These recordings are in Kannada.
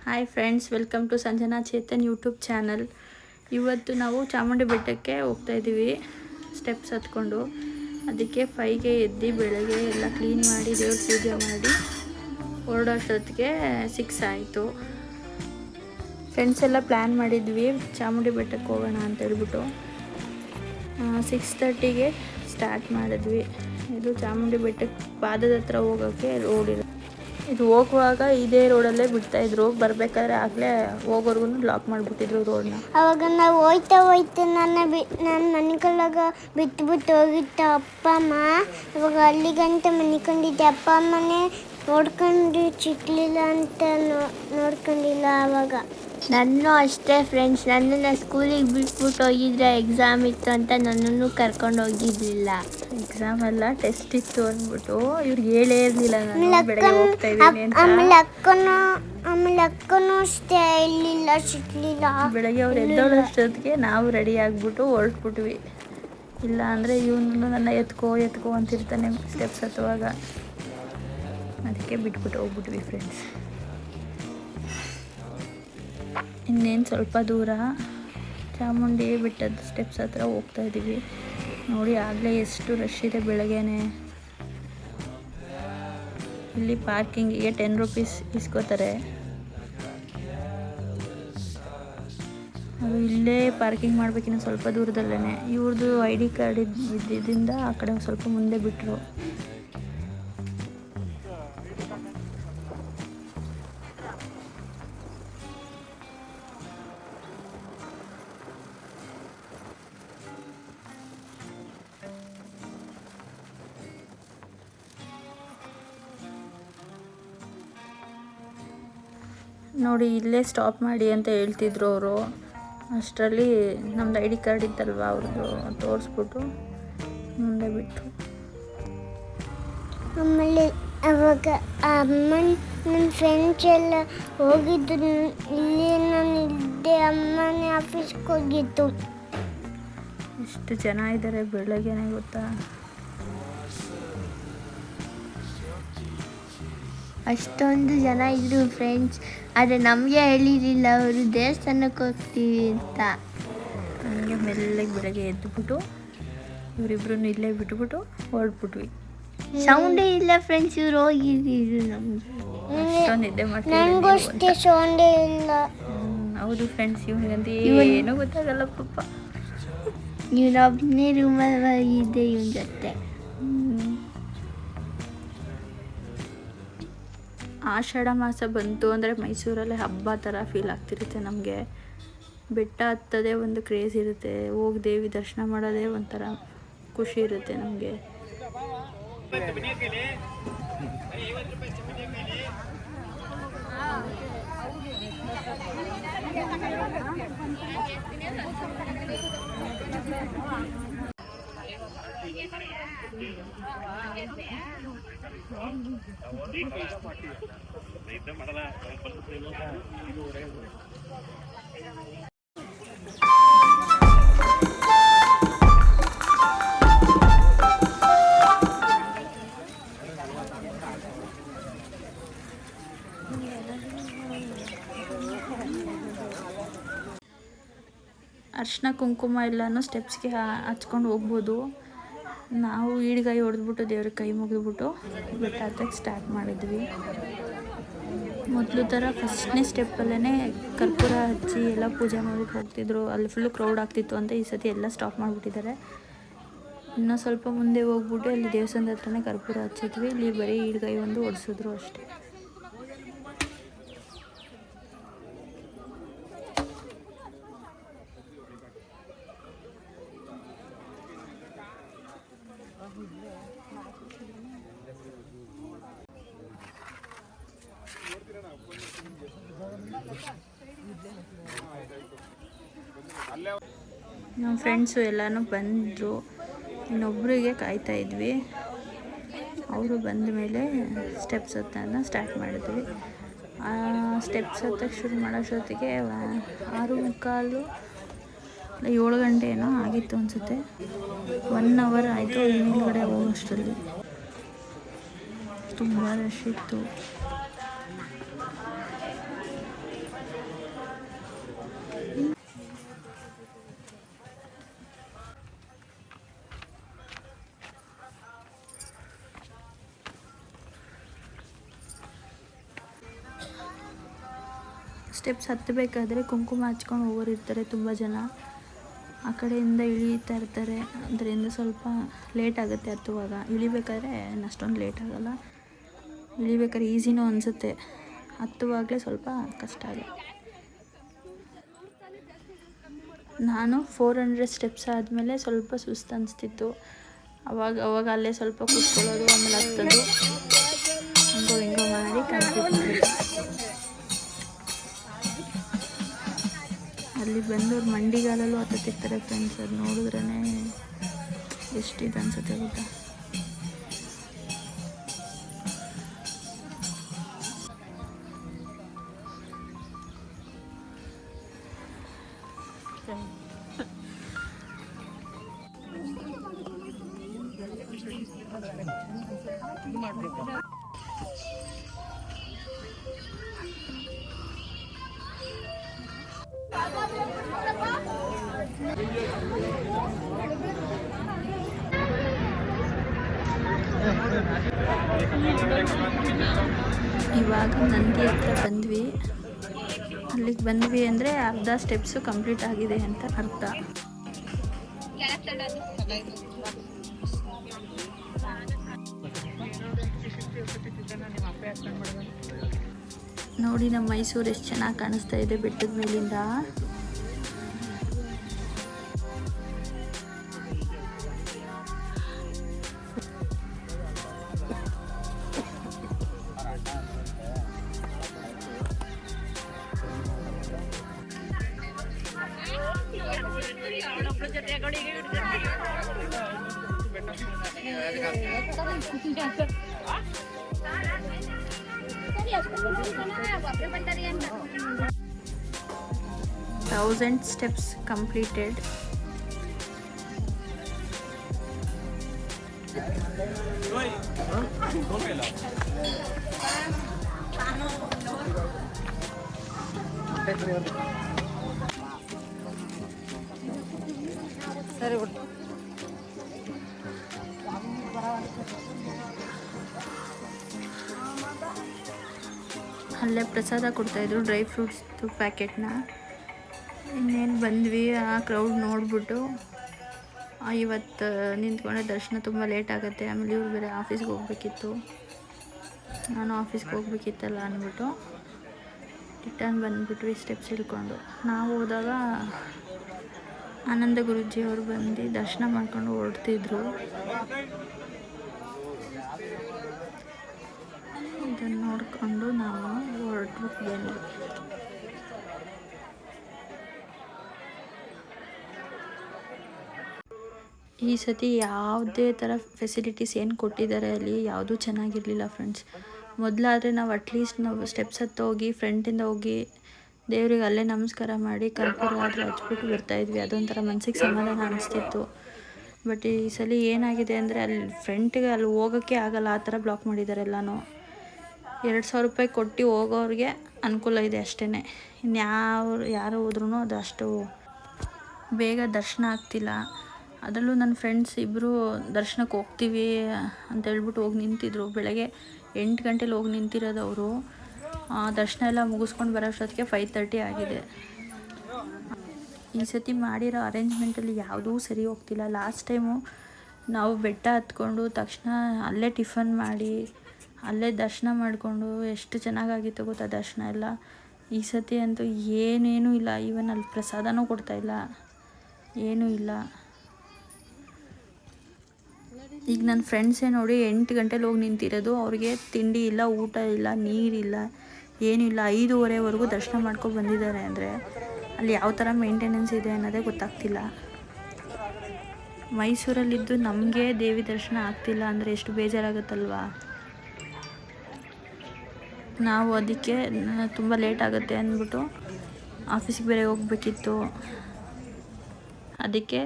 Hi friends, welcome to Sanjana Chetan YouTube channel. ಇವತ್ತು ನಾವು ಚಾಮುಂಡಿ ಬೆಟ್ಟಕ್ಕೆ ಹೋಗ್ತಾ ಇದ್ದೀವಿ ಸ್ಟೆಪ್ಸ್ ಹತ್ಕೊಂಡು. ಅದಕ್ಕೆ 5ಗೆ ಎದ್ದು ಬೆಳಗ್ಗೆ ಎಲ್ಲ ಕ್ಲೀನ್ ಮಾಡಿ ದೇವ್ರ ಪೂಜೆ ಮಾಡಿ ಹೊರಡೋಷ್ಟೊತ್ತಿಗೆ 6 ಆಯಿತು. ಫ್ರೆಂಡ್ಸ್ ಎಲ್ಲ ಪ್ಲ್ಯಾನ್ ಮಾಡಿದ್ವಿ ಚಾಮುಂಡಿ ಬೆಟ್ಟಕ್ಕೆ ಹೋಗೋಣ ಅಂತ ಹೇಳ್ಬಿಟ್ಟು 6:30ಗೆ ಸ್ಟಾರ್ಟ್ ಮಾಡಿದ್ವಿ. ಇದು ಚಾಮುಂಡಿ ಬೆಟ್ಟಕ್ಕೆ ಪಾದದ ಹತ್ರ ಹೋಗೋಕ್ಕೆ ರೋಡ್ ಇದೆ. ಇದು ಹೋಗುವಾಗ ಇದೇ ರೋಡಲ್ಲೇ ಬಿಡ್ತಾಯಿದ್ರು, ಬರಬೇಕಾದ್ರೆ ಆಗಲೇ ಹೋಗೋರ್ಗು ಲಾಕ್ ಮಾಡಿಬಿಟ್ಟಿದ್ರು ರೋಡನ್ನ. ಅವಾಗ ನಾವು ಹೋಯ್ತಾ ನನ್ನ ಮನೆಗೊಳಗ ಬಿಟ್ಬಿಟ್ಟು ಹೋಗಿತ್ತು ಅಪ್ಪ ಅಮ್ಮ. ಇವಾಗ ಅಲ್ಲಿಗಂತ ಮನಿಕೊಂಡಿದ್ದೆ. ಅಪ್ಪ ಅಮ್ಮನೇ ನೋಡ್ಕೊಂಡು ಸಿಕ್ಲಿಲ್ಲ ಅಂತ ನೋಡ್ಕೊಂಡಿಲ್ಲ. ಆವಾಗ ನಾನು ಅಷ್ಟೇ ಫ್ರೆಂಡ್ಸ್, ನನ್ನನ್ನು ಸ್ಕೂಲಿಗೆ ಬಿಟ್ಬಿಟ್ಟು ಹೋಗಿದ್ರೆ ಎಕ್ಸಾಮ್ ಇತ್ತು ಅಂತ ನನ್ನನ್ನು ಕರ್ಕೊಂಡು ಹೋಗಿದ್ದಿಲ್ಲ. ಎಕ್ಸಾಮ್ ಅಲ್ಲ, ಟೆಸ್ಟ್ ಇತ್ತು ಅಂದ್ಬಿಟ್ಟು ಇವ್ರಿಗೆ ಹೇಳೇ ಇರಲಿಲ್ಲ ನಾನು ಬೆಳಗ್ಗೆ ಹೋಗ್ತಾ ಇದ್ದೀನಿ ಅಂತ. ಆಮೇಲೆ ಅಕ್ಕನೂ ಅಷ್ಟೇ ಇರಲಿಲ್ಲ, ಸಿಕ್ಲಿಲ್ಲ. ಬೆಳಗ್ಗೆ ಅವ್ರು ಎದ್ದೋಳಷ್ಟೊತ್ತಿಗೆ ನಾವು ರೆಡಿ ಆಗಿಬಿಟ್ಟು ಹೊರಟ್ಬಿಟ್ವಿ. ಇಲ್ಲ ಅಂದರೆ ಇವನು ನನ್ನ ಎತ್ಕೋ ಅಂತಿರ್ತಾನೆ ಸ್ಟೆಪ್ಸ್ ಹತ್ತುವಾಗ. ಅದಕ್ಕೆ ಬಿಟ್ಬಿಟ್ಟು ಹೋಗ್ಬಿಟ್ವಿ ಫ್ರೆಂಡ್ಸ್. ಇನ್ನೇನು ಸ್ವಲ್ಪ ದೂರ ಚಾಮುಂಡಿ ಬೆಟ್ಟದ ಸ್ಟೆಪ್ಸ್ ಹತ್ರ ಹೋಗ್ತಾ ಇದ್ದೀವಿ. ನೋಡಿ ಆಗಲೇ ಎಷ್ಟು ರಶ್ ಇದೆ ಬೆಳಗ್ಗೆನೆ. ಇಲ್ಲಿ ಪಾರ್ಕಿಂಗಿಗೆ 10 ರೂಪೀಸ್ ಇಸ್ಕೋತಾರೆ. ಅದು ಇಲ್ಲೇ ಪಾರ್ಕಿಂಗ್ ಮಾಡಬೇಕಿನ್ನು ಸ್ವಲ್ಪ ದೂರದಲ್ಲೇ. ಇವ್ರದ್ದು ID ಕಾರ್ಡ್ ಇದ್ದಿದ್ದರಿಂದ ಆ ಕಡೆ ಸ್ವಲ್ಪ ಮುಂದೆ ಬಿಟ್ಟರು. ನೋಡಿ ಇಲ್ಲೇ ಸ್ಟಾಪ್ ಮಾಡಿ ಅಂತ ಹೇಳ್ತಿದ್ರು ಅವರು. ಅಷ್ಟರಲ್ಲಿ ನಮ್ಮದು ID ಕಾರ್ಡ್ ಇತ್ತಲ್ವ ಅವ್ರದ್ದು ತೋರಿಸ್ಬಿಟ್ಟು ಮುಂದೆ ಬಿಟ್ಟರು. ಆಮೇಲೆ ಅವಾಗ ನನ್ನ ಫ್ರೆಂಡ್ಸ್ ಎಲ್ಲ ಹೋಗಿದ್ದು. ಇಲ್ಲಿ ನಾನು ಇದ್ದೆ, ಅಮ್ಮನೇ ಆಫೀಸ್ಗೆ ಹೋಗಿದ್ದು. ಎಷ್ಟು ಜನ ಇದ್ದಾರೆ ಬೆಳಗ್ಗೆನೆ ಗೊತ್ತಾ. ಅಷ್ಟೊಂದು ಜನ ಇದ್ರು ಫ್ರೆಂಡ್ಸ್. ಆದರೆ ನಮಗೆ ಹೇಳಿರಲಿಲ್ಲ ಅವರು ದೇವಸ್ಥಾನಕ್ಕೆ ಹೋಗ್ತೀವಿ ಅಂತ. ಹಂಗೆ ಮೆಲ್ಲಗೆ ಬೆಳಗ್ಗೆ ಎದ್ದುಬಿಟ್ಟು ಇವರಿಬ್ರು ಇಲ್ಲೇ ಬಿಟ್ಬಿಟ್ಟು ಹೊರಡ್ಬಿಟ್ವಿ. ಸೌಂಡೇ ಇಲ್ಲ ಫ್ರೆಂಡ್ಸ್, ಇವ್ರು ಹೋಗಿದ್ರು. ಅಷ್ಟೊಂದು ನಿದ್ದೆ ನನಗೂ ಅಷ್ಟೇ ಸೌಂಡೇ ಇಲ್ಲ. ಹೌದು ಫ್ರೆಂಡ್ಸ್, ಇವನಿಗಂತ ಏನೂ ಗೊತ್ತಾಗಲ್ಲ ಪಾಪ. ಇವನೊಬ್ಬನೇ ರೂಮಲ್ಲಿ ಹೋಗಿದ್ದೆ ಇವನ ಜೊತೆ. ಆಷಾಢ ಮಾಸ ಬಂತು ಅಂದರೆ ಮೈಸೂರಲ್ಲಿ ಹಬ್ಬ ಥರ ಫೀಲ್ ಆಗ್ತಿರುತ್ತೆ ನಮಗೆ. ಬೆಟ್ಟ ಹತ್ತೋದೇ ಒಂದು ಕ್ರೇಜ್ ಇರುತ್ತೆ, ಹೋಗಿ ದೇವಿ ದರ್ಶನ ಮಾಡೋದೇ ಒಂಥರ ಖುಷಿ ಇರುತ್ತೆ ನಮಗೆ. ಅರ್ಶಿನ ಕುಂಕುಮ ಎಲ್ಲನೂ ಸ್ಟೆಪ್ಸ್ಗೆ ಹಚ್ಕೊಂಡು ಹೋಗ್ಬೋದು. ನಾವು ಈಡ್ಗಾಯಿ ಹೊಡೆದ್ಬಿಟ್ಟು ದೇವ್ರಿಗೆ ಕೈ ಮುಗಿಬಿಟ್ಟು ಬೆಟ್ಟ ಹತ್ತಕ್ಕೆ ಸ್ಟಾರ್ಟ್ ಮಾಡಿದ್ವಿ. ಮೊದಲು ಥರ ಫಸ್ಟ್ನೇ ಸ್ಟೆಪ್ಪಲ್ಲೇ ಕರ್ಪೂರ ಹಚ್ಚಿ ಎಲ್ಲ ಪೂಜೆ ಮಾಡಿಬಿಟ್ಟು ಹೋಗ್ತಿದ್ರು. ಅಲ್ಲಿ ಫುಲ್ಲು ಕ್ರೌಡ್ ಆಗ್ತಿತ್ತು ಅಂತ ಈ ಸತಿ ಎಲ್ಲ ಸ್ಟಾಪ್ ಮಾಡಿಬಿಟ್ಟಿದ್ದಾರೆ. ಇನ್ನೂ ಸ್ವಲ್ಪ ಮುಂದೆ ಹೋಗ್ಬಿಟ್ಟು ಅಲ್ಲಿ ದೇವಸ್ಥಾನದ ಹತ್ರನೇ ಕರ್ಪೂರ ಹಚ್ಚಿದ್ವಿ. ಇಲ್ಲಿ ಬರೀ ಈಡ್ಗಾಯಿ ಒಂದು ಹೊಡೆಸಿದ್ರು ಅಷ್ಟೇ. ನಮ್ಮ ಫ್ರೆಂಡ್ಸು ಎಲ್ಲನೂ ಬಂದರು. ಇನ್ನೊಬ್ಬರಿಗೆ ಕಾಯ್ತಾ ಇದ್ವಿ. ಅವರು ಬಂದ ಮೇಲೆ ಸ್ಟೆಪ್ಸ್ ಹತ್ತೋದನ್ನ ಸ್ಟಾರ್ಟ್ ಮಾಡಿದ್ವಿ. ಸ್ಟೆಪ್ಸ್ ಹತ್ತಕ್ಕೆ ಶುರು ಮಾಡೋಷ್ಟೊತ್ತಿಗೆ 6:45 7 ಗಂಟೆ ಏನೋ ಆಗಿತ್ತು ಅನಿಸುತ್ತೆ. 1 ಅವರ್ ಆಯಿತು ಮೇಲ್ಗಡೆ ಹೋಗೋಷ್ಟರಲ್ಲಿ. ತುಂಬ ರಶ್ ಇತ್ತು. ಸ್ಟೆಪ್ಸ್ ಹತ್ತಬೇಕಾದ್ರೆ ಕುಂಕುಮ ಹಚ್ಕೊಂಡು ಹೋಗೋರು ಇರ್ತಾರೆ ತುಂಬ ಜನ. ಆ ಕಡೆಯಿಂದ ಇಳೀತಾ ಇರ್ತಾರೆ, ಅದರಿಂದ ಸ್ವಲ್ಪ ಲೇಟ್ ಆಗುತ್ತೆ ಹತ್ತುವಾಗ. ಇಳಿಬೇಕಾದ್ರೆ ಅಷ್ಟೊಂದು ಲೇಟ್ ಆಗೋಲ್ಲ, ಇಳಿಬೇಕಾದ್ರೆ ಈಸಿನೂ ಅನಿಸುತ್ತೆ, ಹತ್ತುವಾಗಲೇ ಸ್ವಲ್ಪ ಕಷ್ಟ ಆಗುತ್ತೆ. ನಾನು 400 ಸ್ಟೆಪ್ಸ್ ಆದಮೇಲೆ ಸ್ವಲ್ಪ ಸುಸ್ತು ಅನಿಸ್ತಿತ್ತು. ಅವಾಗ ಅಲ್ಲೇ ಸ್ವಲ್ಪ ಕೂತ್ಕೊಳ್ಳೋದು, ಆಮೇಲೆ ಹತ್ತೋದು, ಹಿಂಗೋ ಮಾಡಿ ಕಂಪ್ಲೀಟ್ ಮಾಡಿದೆ. ಅಲ್ಲಿ ಬಂದವ್ರು ಮಂಡಿಗಾಲಲ್ಲೂ ಹತ್ತುತ್ತಿರ್ತಾರೆ ಫ್ರೆಂಡ್ಸ್. ಅದು ನೋಡಿದ್ರೇ ಎಷ್ಟಿದೆ ಅನ್ಸುತ್ತೆ ಗೊತ್ತಾ. ಇವಾಗ ನಂದಿ ಹತ್ರ ಬಂದ್ವಿ. ಅಲ್ಲಿಗೆ ಬಂದ್ವಿ ಅಂದರೆ ಅರ್ಧ ಸ್ಟೆಪ್ಸು ಕಂಪ್ಲೀಟ್ ಆಗಿದೆ ಅಂತ ಅರ್ಥ. ನೋಡಿ ನಮ್ಮ ಮೈಸೂರು ಎಷ್ಟು ಚೆನ್ನಾಗಿ ಕಾಣಿಸ್ತಾ ಇದೆ ಬೆಟ್ಟದ ಮೇಲಿಂದ. Thousand steps completed. ಸರಿ ಬಿಡು. ಅಲ್ಲೇ ಪ್ರಸಾದ ಕೊಡ್ತಾಯಿದ್ರು, ಡ್ರೈ ಫ್ರೂಟ್ಸ್ದು ಪ್ಯಾಕೆಟ್ನ. ಇನ್ನೇನು ಬಂದ್ವಿ, ಆ ಕ್ರೌಡ್ ನೋಡಿಬಿಟ್ಟು ಇವತ್ತು ನಿಂತ್ಕೊಂಡೆ ದರ್ಶನ ತುಂಬ ಲೇಟ್ ಆಗುತ್ತೆ, ಆಮೇಲೆ ಇವ್ರು ಬೇರೆ ಆಫೀಸ್ಗೆ ಹೋಗ್ಬೇಕಿತ್ತು, ನಾನು ಆಫೀಸ್ಗೆ ಹೋಗ್ಬೇಕಿತ್ತಲ್ಲ ಅಂದ್ಬಿಟ್ಟು ರಿಟರ್ನ್ ಬಂದುಬಿಟ್ವಿ ಸ್ಟೆಪ್ಸ್ ಇಳ್ಕೊಂಡು. ನಾವು ಹೋದಾಗ ಆನಂದ ಗುರೂಜಿಯವರು ಬಂದು ದರ್ಶನ ಮಾಡ್ಕೊಂಡು ಹೊರಡ್ತಿದ್ರು. ಇದನ್ನು ನೋಡಿಕೊಂಡು ನಾವು ಹೊರಟ್ಬಿಟ್ಟು ಬಂದ್ವಿ. ಈ ಸತಿ ಯಾವುದೇ ಥರ ಫೆಸಿಲಿಟೀಸ್ ಏನು ಕೊಟ್ಟಿದ್ದಾರೆ ಅಲ್ಲಿ ಯಾವುದೂ ಚೆನ್ನಾಗಿರಲಿಲ್ಲ ಫ್ರೆಂಡ್ಸ್. ಮೊದಲಾದರೆ ನಾವು ಅಟ್ಲೀಸ್ಟ್ ನಾವು ಸ್ಟೆಪ್ಸ್ ಹತ್ತ ಹೋಗಿ ಫ್ರಂಟಿಂದ ಹೋಗಿ ದೇವ್ರಿಗೆ ಅಲ್ಲೇ ನಮಸ್ಕಾರ ಮಾಡಿ ಕರ್ಪೂರ ಆದರೆ ಹಚ್ಬಿಟ್ಟು ಬರ್ತಾಯಿದ್ವಿ, ಅದೊಂಥರ ಮನಸ್ಸಿಗೆ ಸಮಾಧಾನ ಅನಿಸ್ತಿತ್ತು. ಬಟ್ ಈ ಸಲ ಏನಾಗಿದೆ ಅಂದರೆ ಅಲ್ಲಿ ಫ್ರಂಟಿಗೆ ಅಲ್ಲಿ ಹೋಗೋಕ್ಕೆ ಆಗಲ್ಲ, ಆ ಥರ ಬ್ಲಾಕ್ ಮಾಡಿದ್ದಾರೆ ಎಲ್ಲನೂ. 2,000 ರೂಪಾಯಿ ಕೊಟ್ಟು ಹೋಗೋರಿಗೆ ಅನುಕೂಲ ಇದೆ ಅಷ್ಟೇ, ಯಾರು ಹೋದ್ರೂ ಅದು ಅಷ್ಟು ಬೇಗ ದರ್ಶನ ಆಗ್ತಿಲ್ಲ. ಅದರಲ್ಲೂ ನನ್ನ ಫ್ರೆಂಡ್ಸ್ ಇಬ್ಬರು ದರ್ಶನಕ್ಕೆ ಹೋಗ್ತೀವಿ ಅಂತ ಹೇಳ್ಬಿಟ್ಟು ಹೋಗಿ ನಿಂತಿದ್ರು. ಬೆಳಗ್ಗೆ 8 ಗಂಟೆಲಿ ಹೋಗಿ ನಿಂತಿರೋದು ಅವರು. ದರ್ಶನ ಎಲ್ಲ ಮುಗಿಸ್ಕೊಂಡು ಬರೋಷ್ಟೊತ್ತಿಗೆ 5:30 ಆಗಿದೆ. ಈ ಸತಿ ಮಾಡಿರೋ ಅರೇಂಜ್ಮೆಂಟಲ್ಲಿ ಯಾವುದೂ ಸರಿ ಹೋಗ್ತಿಲ್ಲ. ಲಾಸ್ಟ್ ಟೈಮು ನಾವು ಬೆಟ್ಟ ಹತ್ಕೊಂಡು ತಕ್ಷಣ ಅಲ್ಲೇ ಟಿಫನ್ ಮಾಡಿ ಅಲ್ಲೇ ದರ್ಶನ ಮಾಡಿಕೊಂಡು ಎಷ್ಟು ಚೆನ್ನಾಗಾಗಿತ್ತು ಗೊತ್ತಾ ದರ್ಶನ ಎಲ್ಲ. ಈ ಸತಿ ಅಂತೂ ಏನೇನೂ ಇಲ್ಲ, ಈವನ್ ಅಲ್ಲಿ ಪ್ರಸಾದನೂ ಕೊಡ್ತಾಯಿಲ್ಲ, ಏನೂ ಇಲ್ಲ. ಈಗ ನನ್ನ ಫ್ರೆಂಡ್ಸೇ ನೋಡಿ 8 ಗಂಟೆಲಿ ಹೋಗಿ ನಿಂತಿರೋದು, ಅವ್ರಿಗೆ ತಿಂಡಿ ಇಲ್ಲ, ಊಟ ಇಲ್ಲ, ನೀರಿಲ್ಲ, ಏನೂ ಇಲ್ಲ. 5:30ವರೆಗೂ ದರ್ಶನ ಮಾಡ್ಕೊಂಡು ಬಂದಿದ್ದಾರೆ ಅಂದರೆ ಅಲ್ಲಿ ಯಾವ ಥರ ಮೇಂಟೆನೆನ್ಸ್ ಇದೆ ಅನ್ನೋದೇ ಗೊತ್ತಾಗ್ತಿಲ್ಲ. ಮೈಸೂರಲ್ಲಿದ್ದು ನಮಗೆ ದೇವಿ ದರ್ಶನ ಆಗ್ತಿಲ್ಲ ಅಂದರೆ ಎಷ್ಟು ಬೇಜಾರಾಗುತ್ತಲ್ವಾ. ನಾವು ಅದಕ್ಕೆ ತುಂಬ ಲೇಟ್ ಆಗುತ್ತೆ ಅಂದ್ಬಿಟ್ಟು ಆಫೀಸಿಗೆ ಬೇರೆ ಹೋಗ್ಬೇಕಿತ್ತು, ಅದಕ್ಕೆ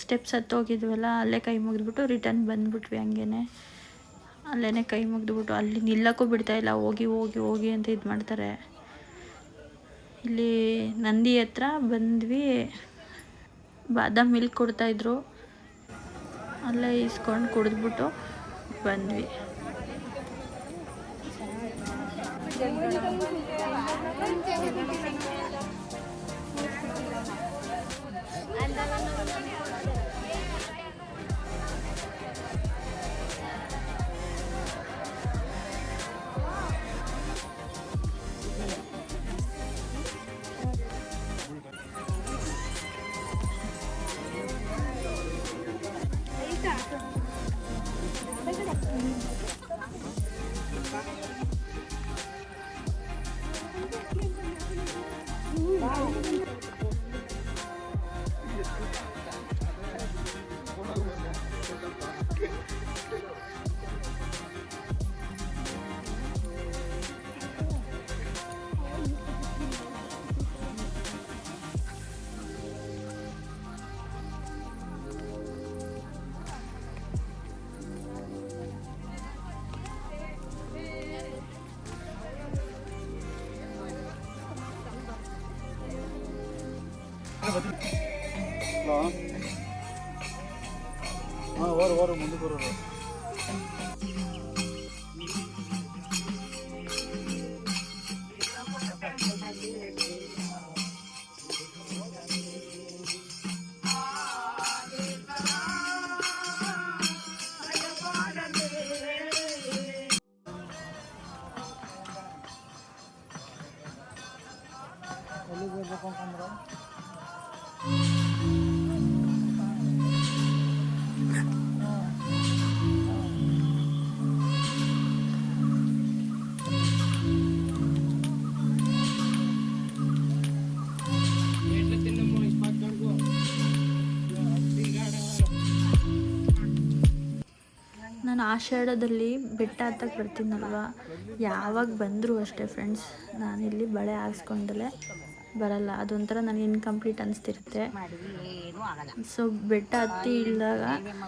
ಸ್ಟೆಪ್ಸ್ ಹತ್ತು ಹೋಗಿದ್ವಲ್ಲ ಅಲ್ಲೇ ಕೈ ಮುಗಿದ್ಬಿಟ್ಟು ರಿಟರ್ನ್ ಬಂದುಬಿಟ್ವಿ. ಹಂಗೇ ಅಲ್ಲೇ ಕೈ ಮುಗಿದ್ಬಿಟ್ಟು ಅಲ್ಲಿ ನಿಲ್ಲಕ್ಕೂ ಬಿಡ್ತಾಯಿಲ್ಲ, ಹೋಗಿ ಹೋಗಿ ಹೋಗಿ ಅಂತ ಇದು ಮಾಡ್ತಾರೆ. ಇಲ್ಲಿ ನಂದಿ ಹತ್ರ ಬಂದ್ವಿ, ಬಾದಾಮ್ ಮಿಲ್ಕ್ ಕೊಡ್ತಾಯಿದ್ರು, ಅಲ್ಲೇ ಇಸ್ಕೊಂಡು ಕುಡಿದ್ಬಿಟ್ಟು ಬಂದ್ವಿ. ಮುಂದೆ ಬರೋರು ಎಲ್ಲಿಗೆ ಹೋಗ್ಬೇಕು ಅಂತಂದ್ರೆ ನಾನು ಆಷಾಢದಲ್ಲಿ ಬೆಟ್ಟ ಹತ್ತಕ್ಕೆ ಬರ್ತೀನಲ್ವ, ಯಾವಾಗ ಬಂದರೂ ಅಷ್ಟೇ ಫ್ರೆಂಡ್ಸ್, ನಾನಿಲ್ಲಿ ಬಳೆ ಹಾಕ್ಸ್ಕೊಂಡಲೇ ಬರಲ್ಲ. ಅದೊಂಥರ ನನಗೆ ಇನ್ಕಂಪ್ಲೀಟ್ ಅನಿಸ್ತಿರುತ್ತೆ. ಸೊ ಬೆಟ್ಟ ಹತ್ತಿ ಇಳಿದಾಗ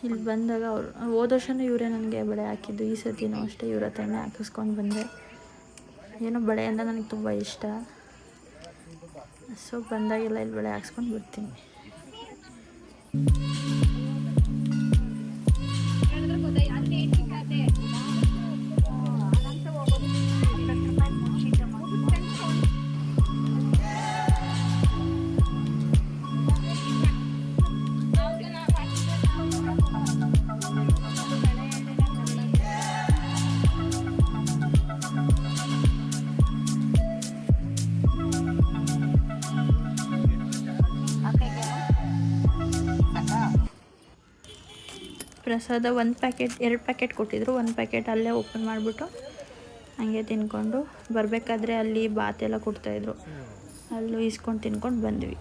ಇಲ್ಲಿ ಬಂದಾಗ ಅವ್ರು ಹೋದ ವರ್ಷವೂ ಇವರೇ ನನಗೆ ಬಳೆ ಹಾಕಿದ್ದು, ಈ ಸತಿನೂ ಅಷ್ಟೇ ಇವ್ರ ಹತ್ರನೇ ಹಾಕಿಸ್ಕೊಂಡು ಬಂದೆ. ಏನೋ ಬಳೆ ಅಂದರೆ ನನಗೆ ತುಂಬ ಇಷ್ಟ. ಸೊ ಬಂದಾಗೆಲ್ಲ ಇಲ್ಲಿ ಬಳೆ ಹಾಕ್ಸ್ಕೊಂಡು ಬರ್ತೀನಿ. ಪ್ರಸಾದ 1 ಪ್ಯಾಕೆಟ್ 2 ಪ್ಯಾಕೆಟ್ ಕೊಟ್ಟಿದ್ರು. 1 ಪ್ಯಾಕೆಟ್ ಅಲ್ಲೇ ಓಪನ್ ಮಾಡಿಬಿಟ್ಟು ಹಂಗೆ ತಿನ್ಕೊಂಡು ಬರಬೇಕಾದ್ರೆ ಅಲ್ಲಿ ಬಾತೆಲ್ಲ ಕೊಡ್ತಾಯಿದ್ರು, ಅಲ್ಲೂ ಇಸ್ಕೊಂಡು ತಿನ್ಕೊಂಡು ಬಂದ್ವಿ.